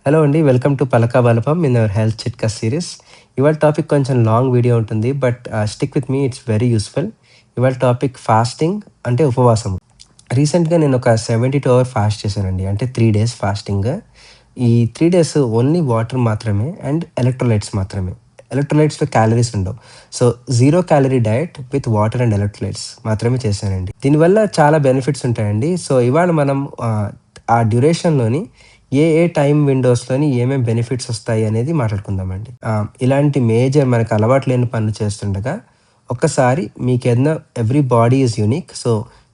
Hello అండి. Welcome to Palaka Balapam in our health చిట్కా series. ఇవాళ టాపిక్ కొంచెం లాంగ్ వీడియో ఉంటుంది. But stick with me, it's very useful. ఇవాళ టాపిక్ ఫాస్టింగ్ అంటే ఉపవాసం. రీసెంట్‌గా నేను ఒక 72 అవర్ ఫాస్ట్ చేశానండి. అంటే 3 డేస్ ఫాస్టింగ్. ఈ 3 డేస్ ఓన్లీ వాటర్ మాత్రమే అండ్ ఎలక్ట్రోలైట్స్ మాత్రమే. ఎలక్ట్రోలైట్స్‌లో క్యాలరీస్ ఉండవు. So, 0 calorie diet with water and electrolytes మాత్రమే చేశానండి. దీనివల్ల చాలా బెనిఫిట్స్ ఉంటాయండి. సో, ఇవాళ మనం ఆ డ్యూరేషన్‌లోని ఏ టైమ్ విండోస్‌లోని ఏమేం బెనిఫిట్స్ వస్తాయి అనేది మాట్లాడుకుందామండి. ఇలాంటి మేజర్ మనకు అలవాటు లేని పనులు చేస్తుండగా ఒక్కసారి మీకేదైనా every body is unique. So,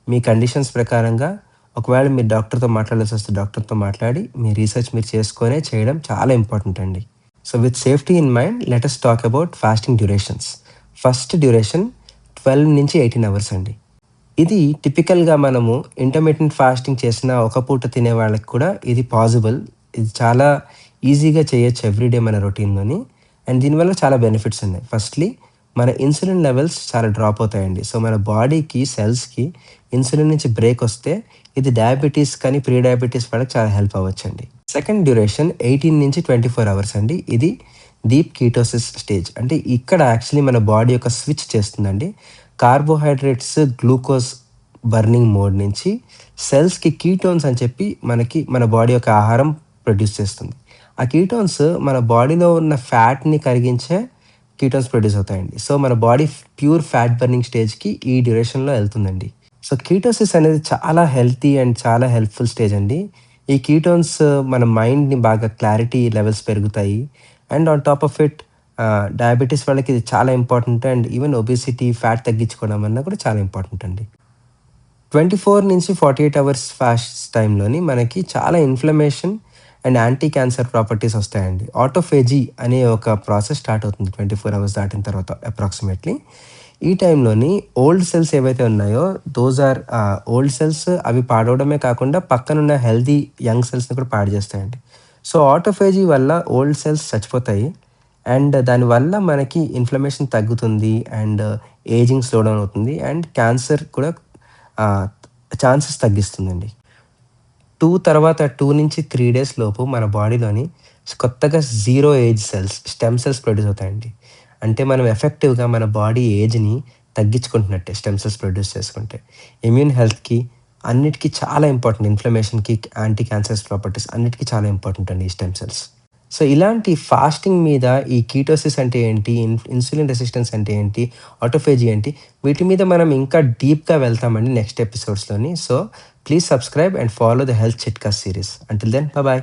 me conditions ప్రకారంగా ఒకవేళ మీరు డాక్టర్‌తో మాట్లాడాల్సొస్తే డాక్టర్‌తో మాట్లాడి మీ రీసెర్చ్ మీరు చేసుకొనే చేయడం చాలా ఇంపార్టెంట్ అండి. So, with safety in mind let us talk about fasting durations. First duration 12-18 hours అండి. ఇది టిపికల్‌గా మనము ఇంటర్మిటెంట్ ఫాస్టింగ్ చేసిన ఒక పూట తినే వాళ్ళకి కూడా ఇది పాజిబుల్. ఇది చాలా ఈజీగా చేయొచ్చు ఎవ్రీడే మన రొటీన్‌లోని. అండ్ దీనివల్ల చాలా బెనిఫిట్స్ ఉన్నాయి. ఫస్ట్‌లీ మన ఇన్సులిన్ లెవెల్స్ చాలా డ్రాప్ అవుతాయండి. సో, మన బాడీకి, సెల్స్‌కి ఇన్సులిన్ నుంచి బ్రేక్ వస్తే ఇది డయాబెటిస్ కానీ, ప్రీ డయాబెటిస్ వాళ్ళకి చాలా హెల్ప్ అవ్వచ్చండి. సెకండ్ డ్యూరేషన్ 18-24 అవర్స్ అండి. ఇది డీప్ కీటోసిస్ స్టేజ్. అంటే ఇక్కడ యాక్చువల్లీ మన బాడీ ఒక స్విచ్ చేస్తుందండి. కార్బోహైడ్రేట్స్, గ్లూకోజ్ బర్నింగ్ మోడ్ నుంచి సెల్స్‌కి కీటోన్స్ అని చెప్పి మన బాడీ యొక్క ఆహారం ప్రొడ్యూస్ చేస్తుంది. ఆ కీటోన్స్ మన బాడీలో ఉన్న ఫ్యాట్‌ని కరిగించే కీటోన్స్ ప్రొడ్యూస్ అవుతాయండి. సో, మన బాడీ ప్యూర్ ఫ్యాట్ బర్నింగ్ స్టేజ్‌కి ఈ డ్యూరేషన్‌లో ఎళ్తుందండి. సో, కీటోసిస్ అనేది చాలా హెల్తీ అండ్ చాలా హెల్ప్‌ఫుల్ స్టేజ్ అండి. ఈ కీటోన్స్ మన మైండ్‌ని బాగా క్లారిటీ లెవెల్స్ పెరుగుతాయి. And on top of it diabetes వాళ్ళకి ఇది చాలా important. And even obesity, fat తగ్గించుకోవడం అన్నా కూడా చాలా ఇంపార్టెంట్ అండి. 24-48 అవర్స్ ఫాస్ట్ టైమ్‌లోని మనకి చాలా inflammation and anti cancer properties వస్తాయండి. ఆటోఫేజీ అనే ఒక ప్రాసెస్ స్టార్ట్ అవుతుంది 24 అవర్స్ దాటిన తర్వాత అప్రాక్సిమేట్‌లీ. ఈ టైంలోని ఓల్డ్ సెల్స్ ఏవైతే ఉన్నాయో దోస్ ఆర్ ఓల్డ్ సెల్స్ అవి పాడవడమే కాకుండా పక్కనున్న హెల్తీ యంగ్ సెల్స్‌ని కూడా పాడు చేస్తాయండి. సో, ఆటోఫేజీ వల్ల ఓల్డ్ సెల్స్ చచ్చిపోతాయి. అండ్ దానివల్ల మనకి ఇన్‌ఫ్లమేషన్ తగ్గుతుంది. అండ్ ఏజింగ్ స్లో డౌన్ అవుతుంది. అండ్ క్యాన్సర్ కూడా ఛాన్సెస్ తగ్గిస్తుందండి. 2-3 డేస్ లోపు మన బాడీలోని కొత్తగా zero age cells, stem cells produce అవుతాయండి. అంటే మనం ఎఫెక్టివ్‌గా మన బాడీ ఏజ్‌ని తగ్గించుకుంటున్నట్టే స్టెమ్ సెల్స్ ప్రొడ్యూస్ చేసుకుంటే. ఇమ్యూన్ హెల్త్‌కి అన్నిటికి చాలా ఇంపార్టెంట్. ఇన్‌ఫ్లమేషన్‌కి, యాంటీ క్యాన్సర్స్ ప్రాపర్టీస్ అన్నిటికి చాలా ఇంపార్టెంట్ అండి ఈ స్టెమ్ సెల్స్. సో, ఇలాంటి ఫాస్టింగ్ మీద ఈ కీటోసిస్ అంటే ఏంటి? ఇన్సులిన్ రెసిస్టెన్స్ అంటే ఏంటి? ఆటోఫేజీ ఏంటి? వీటి మీద మనం ఇంకా డీప్‌గా వెళ్తామండి నెక్స్ట్ ఎపిసోడ్స్‌లోని. So, please subscribe and follow the health చిట్కాస్ సీరీస్. Until then, bye.